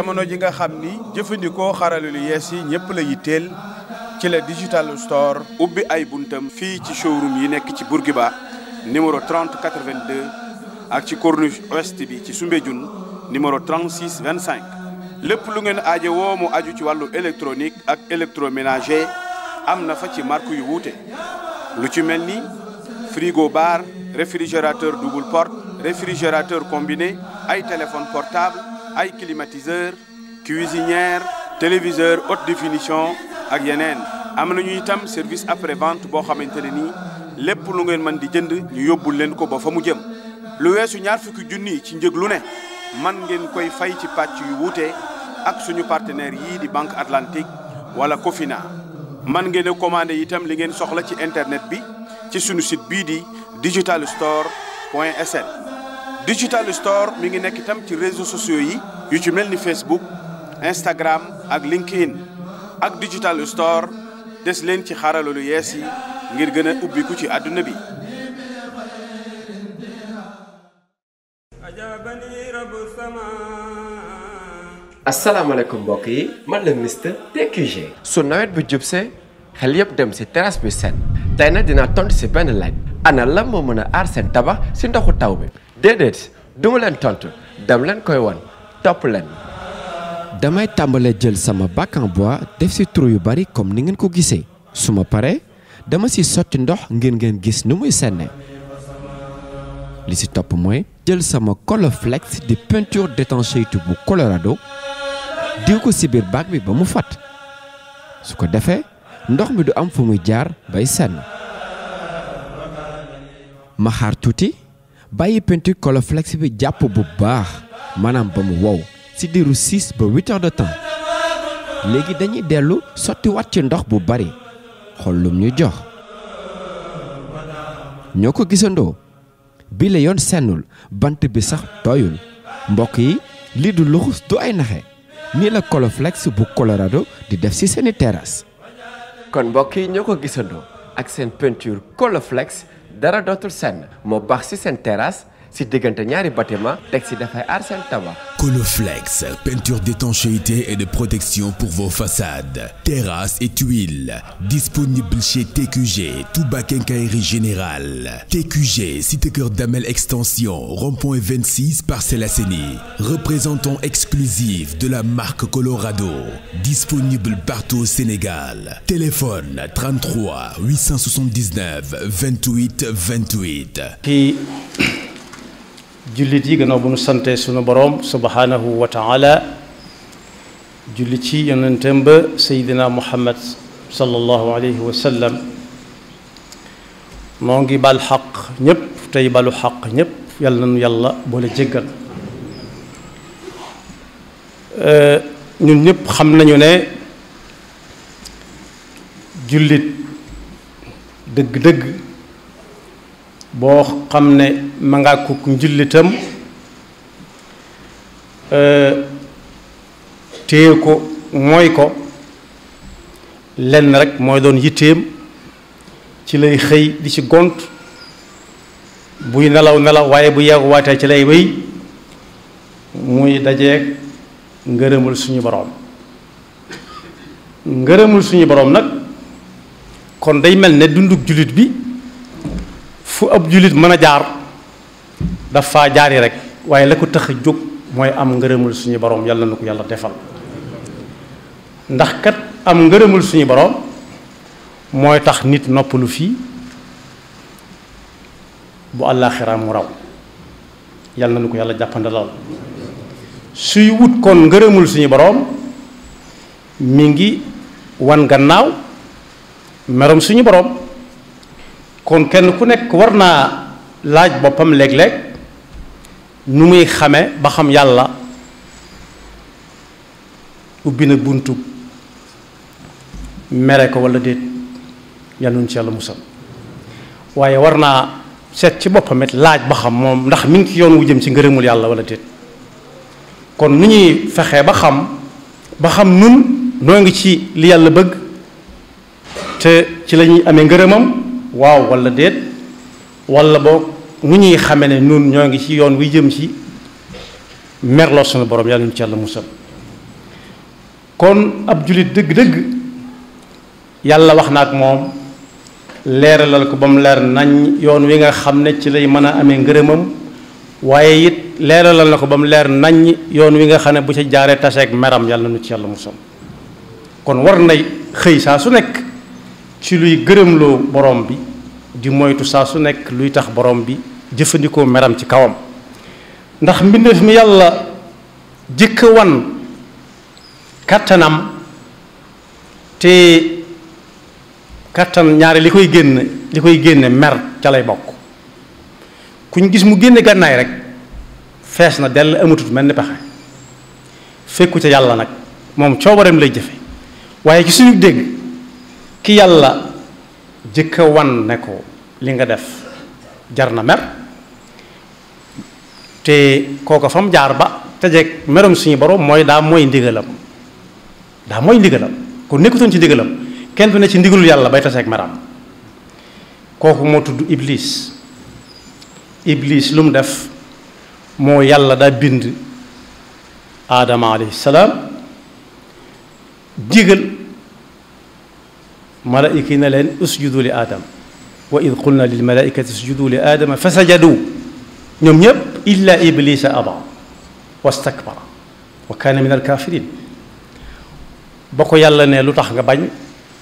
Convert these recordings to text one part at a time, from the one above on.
jamono ji nga xam ni jëfandikoo xarala lu yees yi ñëpp la yitteel ci la Digital Store ubbi ay buntam fii ci showroom yi nekk ci Bourguiba numéro 30 82 ak ci corniche ouest bi ci Soumbédioune numéro 36 25 lépp lu ngeen aaje woo mu aju ci wàllu électronique ak électroménager am na fa ci marque yu wuute lu ci mel ni frigo bar réfrigérateur double porte réfrigérateur combiné ay téléphone portable ay climatiseur cuisinière téléviseur haute définition ak yeneen am nañu itam service après vente boo xamante ne nii lépp lu ngeen mën di jënd ñu yóbbul leen ko ba fa mu jëm lu weesu ñaar fukki junni ci njëg lu ne man ngeen koy fay ci pàcc yu wuute ak suñu partenaire yii di Banque Atlantique wala Cofina man ngeen a commandé itam li ngeen soxla ci internet bi ci suñu site bii di digitalstore.sn. Digital Store mi ngi nekk itam ci réseaux sociaux yi yu ci mel ni Facebook Instagram ak LinkedIn ak Digital Store des leen ci xarala lu yees yi ngir gën a ubbiku ci àdduna bi. asalaamaaleykum mbokk yi man la Mister TQG. su nawet bi jubsee xel yëpp dem ci terrasse bi set tey nag dinaa tontu ci benn laaj ana la moo mën a aar seen tabax ci ndoxu taw bi. déedéet duma leen tontu dem leen koy won topp leen. damay tàmbalee jël sama bac en bois def ci trou yu bari comme ni ngeen ko gisee su ma paree dama ci sotti ndox ngir ngeen gis nu muy senne li ci topp mooy jël sama Colorflex di peinture d'étanchéité bu Colorado diw ko ci biir bac bi ba mu fat su ko defee ndox mi du am fu muy jaar bay senn ma xaar tuuti bàyyi peinture Colorflex bi jàpp bu baax maanaam ba mu wow ci diiru 6 ba 8 heures de temps léegi dañuy dellu sotti wat ci ndox bu bari xool lum ñu jox ñoo ko gisandoo bi la yoon sennul bant bi sax tooyul mbokk yi lii du luxus du ay naxe nii la Colorflex bu Colorado di def ci seeni terrasse. kon mbokk yi ñoo ko gisandoo ak seen peinture Colorflex dara dootul senn moo baax ci seen terrasse ci diggante ñaari bâtiment teg ci dafay aar seen tabax. Colorflex, peinture d'étanchéité et de protection pour vos façades, terrasses et tuiles. Disponible chez TQG, Touba Quincaillerie Générale. TQG, Cité Cœur Damel Extension, rond-point 26, Parcelles Assainies. Représentant exclusif de la marque Colorado. Disponible partout au Sénégal. Téléphone 33 879 28 28. jullit yi gannaaw bu nu sante sunu boroom subhanahu wa taala julli ci yonentam ba seydina muhammad sallallahu alayhi wa sallam noo ngi bal xaq ñépp tey balu xaq ñépp yàlla nanu yàlla boole jéggal ñun ñépp xam nañu ne jullit dëgg-dëgg boo xam ne ma nga kuk njullitam téye ko mooy ko lenn rek mooy doon yitteem ci lay xëy di ci gont buy nelaw waaye bu yeewu waatee ci lay wéy muy dajeeg ngërëmul suñu boroom nag kon day mel ne dunduk jullit bi fu ab jullit mën a jaar dafa jaari rek waaye la ko tax a jóg mooy am ngërëmul suñu boroom yàlla na ko yàlla defal ndax kat am ngërëmul suñu boroom mooy tax nit noppalu fii bu àllaaxira mu raw yàlla na ko yàlla jàppandalal suy wut kon ngërëmul suñu boroom mi ngi wan gannaaw merom suñu boroom kon kenn ku nekk war naa laaj boppam léeg-léeg nu muy xame ba xam yàlla ubbi na buntu mere ko walla déet yàlla nuñ ci yàlla musal waaye war naa seet ci boppam it laaj ba xam moom ndax mi ngi ci yoon wu jëm ci ngërëmul yàlla walla déet kon nu ñuy fexee ba xam nun noo ngi ci li yàlla bëgg te ci la ñuy amee ngërëmam waaw walla déet walla boog nu ñuy xame ne nun ñoo ngi ci yoon wi jëm ci merloo sunu borom yàlla ñu ci yàlla musal kon ab julit dëgg-dëgg yàlla wax na ak moom leeralal ko ba mu leer nañ yoon wi nga xam ne ci lay mën a amee ngërëmam waaye it leeralal na ko ba mu leer nañ yoon wi nga xam ne bu ca jaaree taseeg meram yàlla nu ci yàlla musal kon war nay xëy saa su nekk ci luy gërëmloo borom bi di moytu saa su nekk luy tax borom bi jëfandikoo meram ci kawam ndax mbindeef mi yàlla jëkk wan kattanam te kattan ñaari li koy génne mer ca lay bokk kuñ gis mu génne gànnaay rek fees na dell amatut mel ni pexe fekku ca yàlla nag moom coobareem lay jëfe waaye ci suñu dégg ki yàlla jëkka wan ne ko li nga def jar na mer te kooka fa mu jaar ba tejeeg merom suñu borom mooy daa mooy ndigalam kon nekkutoon ci ndigalam kenn du ne ci ndigalul yàlla bay taseeg meram kooku moo tudd iblis lu mu def moo yàlla daa bind aadama alayhi salaam digal malaayika yi ne leen usjudu li aadam wa id qulna lil malaikati usjudu li aadama fa sajadu ñoom ñépp illa iblisa aba wastakbara wa kaana min alkafirin ba ko yàlla ne lu tax nga bañ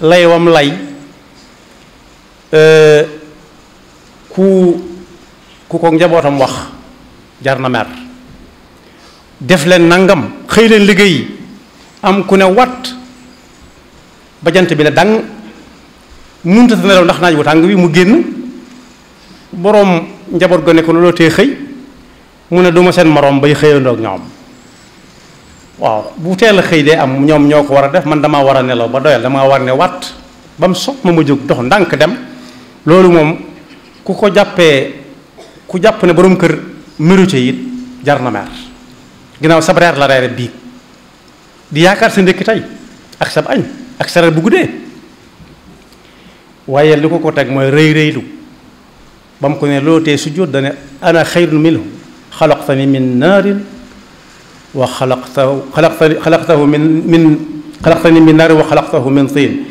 lay wam lay ku ko njabootam wax jar na mer def leen nangam xëy leen liggéey am ku ne wat ba jant bi ne dang munta ta nelaw ndax naaj bu tàng bi mu génn boroom njaboot ga ne ko looloo tee xëy mu ne duma seen moroom bay xëyandoog ñoom waaw bu teel a xëy dee am ñoom ñoo ko war a def man damaa war a nelaw ba doyal damaa war ne wat ba mu sopp ma jóg dox ndànk dem loolu moom ku jàpp ne boroom kër mérite it jar na mer ginnaaw sab reer la reere biig di yaakaar sa ndékki tey ak sab añ ak sa reer bu guddee waaye li ko teg mooy rëy rëylu ba mu ko ne loo tee sujjóot dane ana xayrun minhu xalaqtani min naarin wa xalaqtahu min naarin wa xalaqtahu min tiin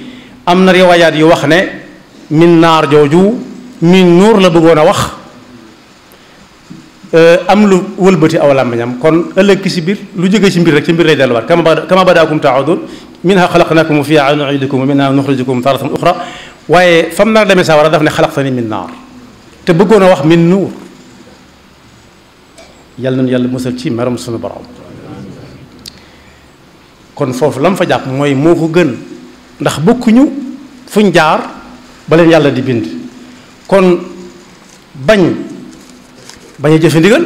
am na riwaayaat yu wax ne min naar jooju min nuur la bëggoon a wax am lu wëlbati aw làmmiñam kon ëllëg ki si biir lu jóge ci mbir rek ci mbir lay delluwaat kama badaakum taudun minha xalaqnaakum wa fiihaa nuiidukum wa minha nuxrijukum taratan uxra waaye fam nar demee sawara daf ne xalaqtani min naar te bëggoon a wax min nuur yàlla nañu yàlla musal ci meram suñu borom kon foofu la mu fa jàpp mooy moo ko gën ndax bokkuñu fuñ jaar ba leen yàlla di bind kon bañ a jëfe ndigal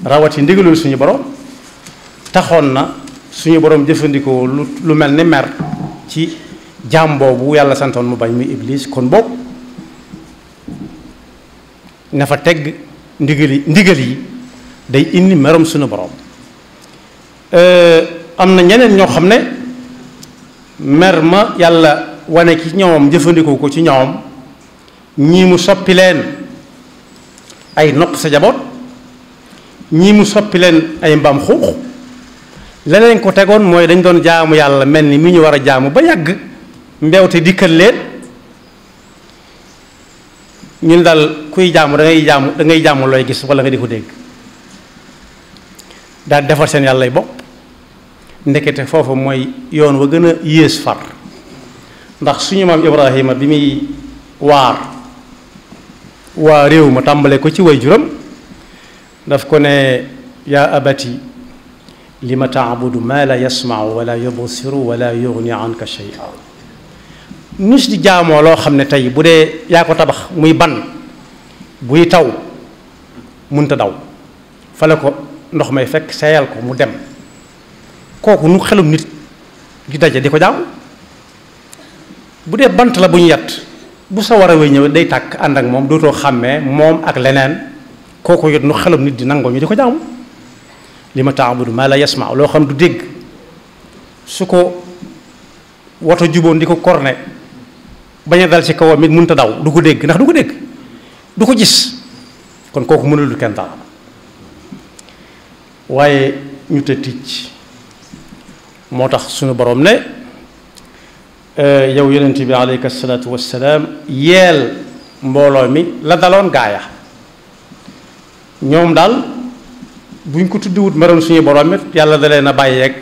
rawati ndigalul suñu borom taxoon na suñu borom jëfandikoo lu mel ni mer ci jaam boobu yàlla santoon mu bañ muy iblis kon boobu na fa tegg ndigal yi day indi merom suñu borom am na ñeneen ñoo xam ne mer ma yàlla wane ci ñoom jëfandikoo ko ci ñoom ñii mu soppi leen ay nopp sa jaboot ñii mu soppi leen ay mbaam xuux leneen ko tegoon mooy dañ doon jaamu yàlla mel ni mi ñu war a jaamu ba yàgg mbeewte dikkal leen ñun daal kuy jaamu da ngay jaamu looy gis wala nga di ko dégg daal defar seen yàlla bopp ndekete foofu mooy yoon wa gën a yées far ndax suñu maam Ibrahima bi muy waa réew ma tàmbale ko ci way juram daf ko ne yaa abati lima taabudu ma la yasmau wala yubsiru wala yugni anka shay'a nus di jaamoo loo xam ne tey bu dee yaa ko tabax muy ban buy taw munta daw fa la ko ndox may fekk seeyal ko mu dem kooku nu xelum nit di daje di ko jaamu bu dee bant la bu ñu yat bu sa war a way ñëw day tàkk ànd ak moom dootoo xàmmee moom ak leneen kooku yot nu xelum nit di nangoo ñu di ko jaamu li ma taabudu maa la yasma loo xam du dégg su ko woto juboon di ko korne bañ a dal ci kawam it mënta daw du ko dégg ndax du ko dégg du ko gis kon kooku mënul kenn dara waaye ñu te ticc moo tax suñu borom ne yow yonent bi aleyka salaatu wassalaam yeel mbooloo mi la daloon gaaya ñoom daal buñ ko tuddiwut meroon suñu borom it yàlla da leen a bàyyeeg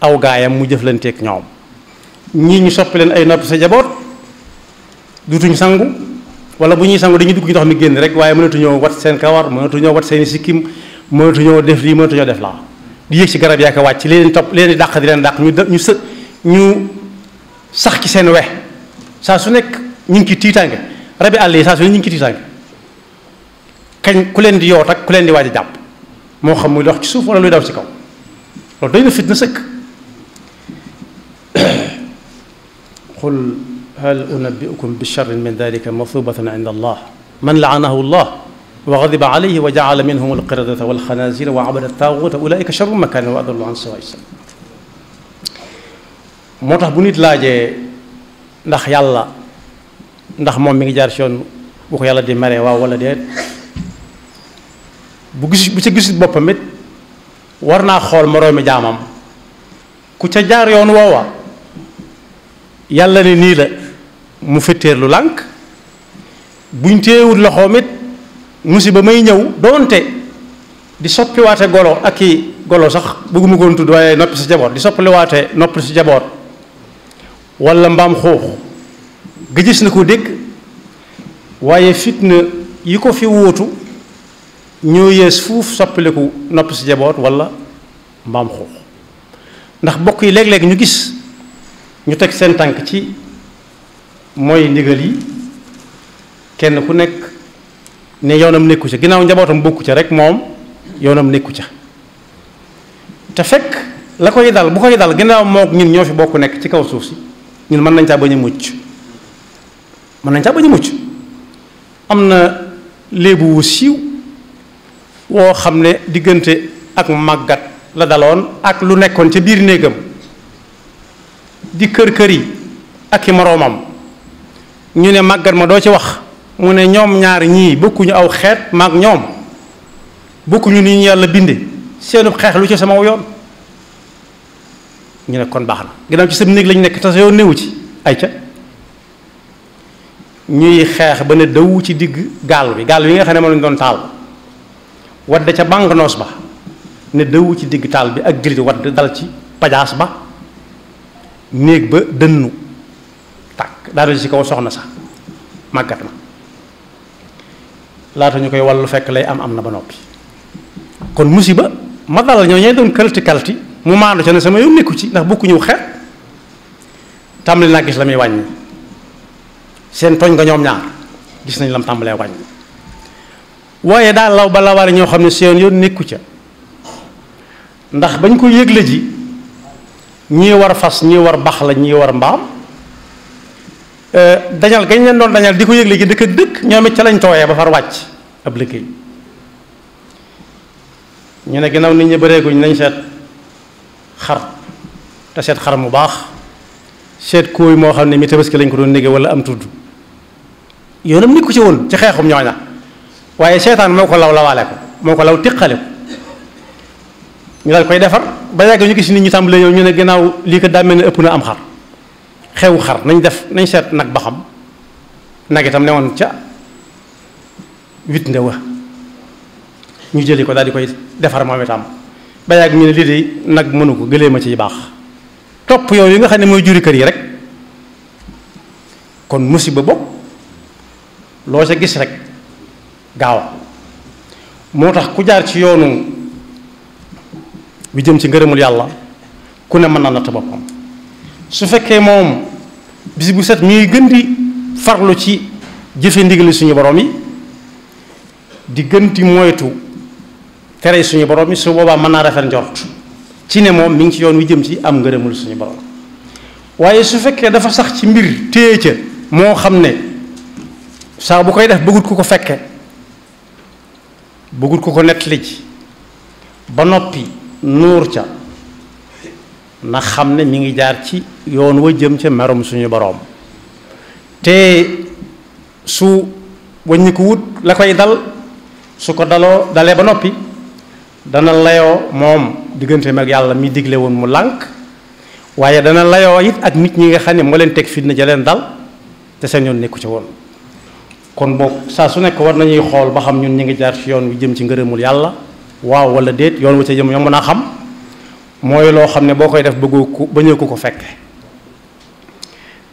aw gaayam mu jëflanteeg ñoom ñii ñu soppi leen ay noppi sa jaboot dutuñ sangu wala bu ñuy sangu dañuy dugg ci ndox mi génn rek waaye mënatuñoo wat seen kawar mënatuñoo wat seeni sikkim mënatuñoo def lii mënatuñoo def laa di yéeg ci garab yaa ko wàcc leen topp leen di dàq di leen dàq ñu sax ci seen we saa su nekk ñu ngi ci tiitaange rabi àll yi saa su ne ñu ngi ci tiitaange kañ ku leen di yoot ak ku leen di waaj a jàpp moo xam muy dox ci suuf wala luy daw ci kaw loolu doy na fitna sëkk qul hal unabbi'ukum bi sharrin min dalika mathubatan inda allah man laanahu allah wa ghadiba alayhi wa ja'ala minhum alqiradata walxanazira wa abada taaguta ulaika sharrun makanan wa adallu an sawa'i sabil moo tax bu nit laajee ndax yàlla ndax moom mi ngi jaar ci yoon bu ko yàlla di meree waaw wala déet bu ca gisul boppam it war naa xool moroomi jaamam ku ca jaar yoon woowa yàlla ne nii la mu fetteer lu lànk buñ téewut loxoom it musiba may ñëw doonte di soppiwaate golo ak i golo sax bëgguma koon tudd waaye noppi sa jaboot di soppaliwaate noppi sa jaboot walla mbaam xuux gëjës na ko dégg waaye fitna yi ko fi wóotu ñoo yees fuuf soppaliku noppi sa jaboot walla mbaam xuux ndax bokk yi léeg-léeg ñu gis ñu teg seen tànk ci mooy ndigal yi kenn ku nekk ne yoonam nekku ca ginnaaw njabootam bokku ca rek moom yoonam nekku ca te fekk la koy dal bu koy dal ginnaaw mook ñun ñoo fi bokk nekk ci kaw suuf si ñun mën nañ caa bañ a mucc mën nañ caa bañ a mucc am na léebu wu siiw woo xam ne diggante ak màggat la daloon ak lu nekkoon ca biir néegam di kër yi ak i moroomam ñu ne màggat ma doo ci wax mu ne ñoom ñaar ñii bokkuñu aw xeet maag ñoom bokkuñu ni ñu yàlla binde seenub xeex lu ci sama yoon ñu ne kon baax na ginnaaw ci sa néeg lañu nekk te sa yoon newu ci ay ca ñuy xeex ba ne daw ci digg gaal wi nga xam ne moom lañu doon taal wadde ca bàngnoos ba ne daw ci digg taal bi ak gëlit wadd dal ci pajaas ba néeg ba dënnu tàkk daal ci kaw soxna sax màggat ma laata ñu koy wàllu fekk lay am na ba noppi kon musiba ma dal ñoo ñee doon kalti mu maandu ca ne sama yoon nekku ci ndax bokku ñëw xeet tàmbali naa gis la muy wàññi seen tooñ nga ñoom ñaar gis nañ lam tàmbalee wàññi waaye daal law ba lawaare ñoo xam ne seen yoon nekku ca ndax bañ ko yëgle ji ñii war fas ñii war bax la ñii war mbaam dañal gañ leen doon dañal di ko yëgle ji dëkk ak dëkk ñoom it ca lañ tooyee ba far wàcc ab liggéey ñu ne ginnaaw nit ñi bëreeguñ nañ seet xar te seet xar mu baax seet kóoy moo xam ne mi tabaski lañ ko doon nége wala am tudd yoonam nit ko ci woon ci xeexum ñooña waaye seetaan moo ko law lawaale ko moo ko law tiqale ko ñu daal koy defar ba yàgg ñu gis nit ñi tàmbalee ñëw ñu ne ginnaaw lii ko daa mel ne ëpp na am xar xewu xar nañ seet nag ba xam nag itam ne woon ca wit nde wa ñu jëli ko daal di koy defar moom itam ba yàgg ñu ne lii de nag mënu ko gëlee ma ciy baax topp yooyu yi nga xam ne mooy juri kër yi rek kon musiba bopp loo ca gis rek gaaw moo tax ku jaar ci yoonu bi jëm ci ngërëmul yàlla ku ne mën na natt boppam su fekkee moom bis bu set ñuy gën di farlu ci jëfe ndigali suñu borom yi di gën di moytu tere suñu borom yi su boobaa mën naa rafet njort ci ne moom mi ngi ci yoon wi jëm ci am ngërëmul suñu borom waaye su fekkee dafa sax ci mbir téye ca moo xam ne saa bu koy def bëggut ku ko fekke bëggut ku ko nettali ci ba noppi nuur ca na xam ne mi ngi jaar ci yoon wa jëm ca merum suñu boroom te su wàññi ko wut la koy dal su ko dalee ba noppi dana layoo moom digganteem ak yàlla mi digle woon mu lànk waaye dana layoo it ak nit ñi nga xam ne moo leen teg fitna ja leen dal te seen yoon nekku ci woon. kon boog saa su nekk war nañuy xool ba xam ñun ñi ngi jaar ci yoon wi jëm ci ngërëmul yàlla waaw wala déet. yoon wu ca jëm yomb naa xam mooy loo xam ne boo koy def bëggoo ko bañoo ko fekke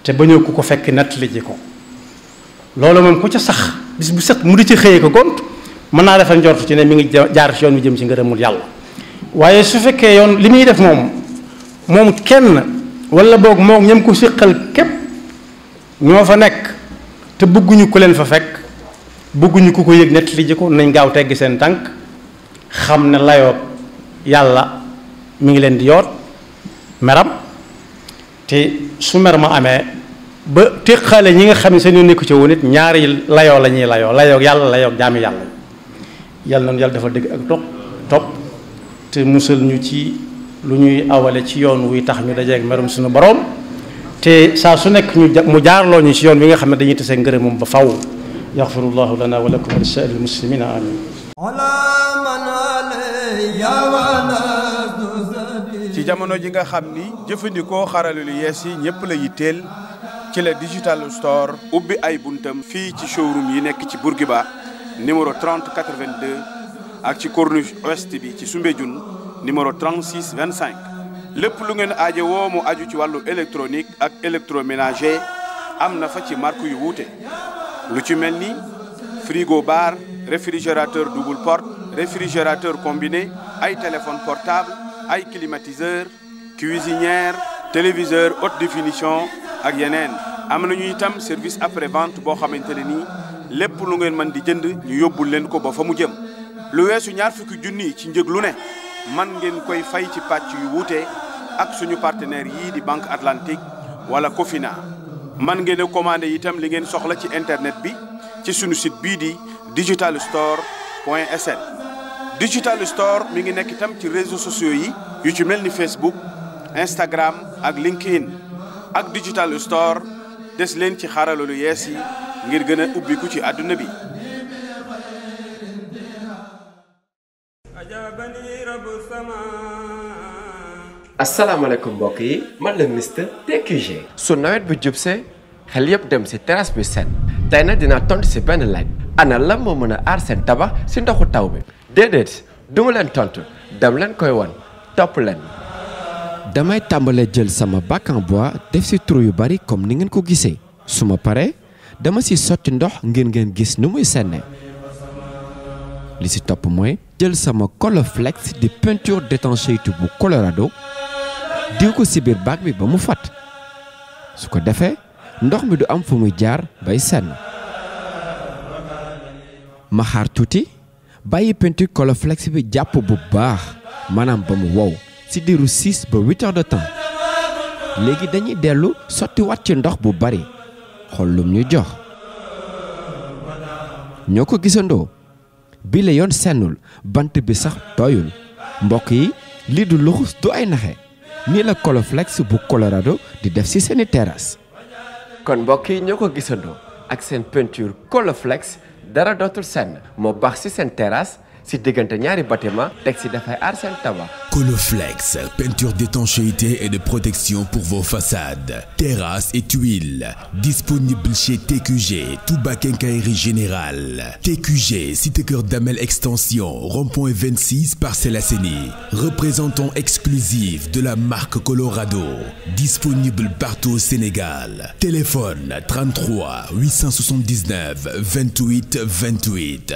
te bañoo ko fekk nettali ji ko loolu moom ku ca sax bis bu set mu di ci xëyee ko gont mën naa defal njort ci ne mi ngi jaar ci yoon wi jëm ci ngërëmul yàlla. waaye su fekkee yoon li muy def moom kenn wala boog moom ñam ko siqal képp ñoo fa nekk te bëgguñu ku leen fa fekk bëgguñu ku ko yëg nettali ji ko nañ gaaw teggi seen tànk xam ne layoo yàlla mi ngi leen di yoot meram te su mer ma amee ba téqale ñi nga xam ne seen yoon nekku ci woon it ñaari layoo la ñuy layoo yàlla layoo jaami yàlla yàlla noonu yàlla dafa dëgg ak topp te musal ñu ci lu ñuy awale ci yoon wuy tax ñu dajeeg merum suñu boroom te saa su nekk mu jaarloo ñu ci yoon wi nga xam ne dañuy tase ngërëmam ba faw yaxfirullahu lana wa lakum wa li saa'iril muslimina amin. ci jamono ji nga xam ni jëfandikoo xarala lu yees yi ñëpp la yitteel ci la digital store ubbi ay buntam fii ci showroom yi nekk ci Bourguiba numéro 30 82 ak ci corniche ouest bi ci Soumbédioune numéro 36 25 lépp lu ngeen aaje woo mu aju ci wàllu électronique ak électroménager am na fa ci marque yu wuute lu ci mel ni frigo bar réfrigérateur double porte réfrigérateur combiné ay téléphone portable ay climatiseur cuisinière téléviseur haute définition ak yeneen. am nañu itam service après vente boo xamante ne nii lépp lu ngeen mën di jënd ñu yóbbul leen ko ba fa mu jëm lu weesu ñaar fukki junni ci njëg lu ne man ngeen koy fay ci pàcc yu wuute ak suñu partenaire yii di Banque Atlantique wala Cofina. man ngeen a commandé itam li ngeen soxla ci internet bi ci suñu site bii di digitalstore.sn. Digital Store mi ngi nekk itam ci réseaux sociaux yi yu ci mel ni Facebook Instagram ak LinkedIn. ak Digital Store des leen ci xarala lu yees yi ngir gën a ubbiku ci àdduna bi. asalaamaaleykum mbokk yi man la Mister TQG. su nawet bu jubsee xel yëpp dem si terrasse bi set tey nag dinaa tontu si benn laaj ana lan moo mën a aar seen tabax si ndoxu taw bi. déedéet du ma leen tontu dem leen koy won topp leen. damay tàmbalee jël sama bac en bois def si trou yu bari comme ni ngeen ko gisee su ma paree dama si sotti ndox ngir ngeen gis nu muy senne li si topp mooy jël sama Colorflex di peinture d'étanchéité bu Colorado diw ko si biir bac bi ba mu fat su ko defee ndox mi du am fu muy jaar bay senn ma xaar tuuti bàyyi peinture Colorflex bi jàpp bu baax maanaam ba mu wow ci diiru 6 ba 8 heures de temps léegi dañuy dellu sotti wat ci ndox bu bari xool lum ñu jox ñoo ko gisandoo bi la yoon sennul bant bi sax tooyul mbokk yi lii du luxus du ay naxe nii la Colorflex bu Colorado di def ci seeni terrasse. kon mbokk yi ñoo ko gisandoo ak seen peinture Colorflex dara dootul senn moo baax ci seen terrasse si diggante ñaari bâtiment teg si dafay aar seen tabax. Colorflex, peinture d'étanchéité et de protection pour vos façades, terrasses et tuiles. Disponible chez TQG, Touba Quincaillerie Générale. TQG, Cité Cœur Damel Extension, rond-point 26, Parcelles Assainies. Représentant exclusif de la marque Colorado. Disponible partout au Sénégal. Téléphone 33 879 28 28.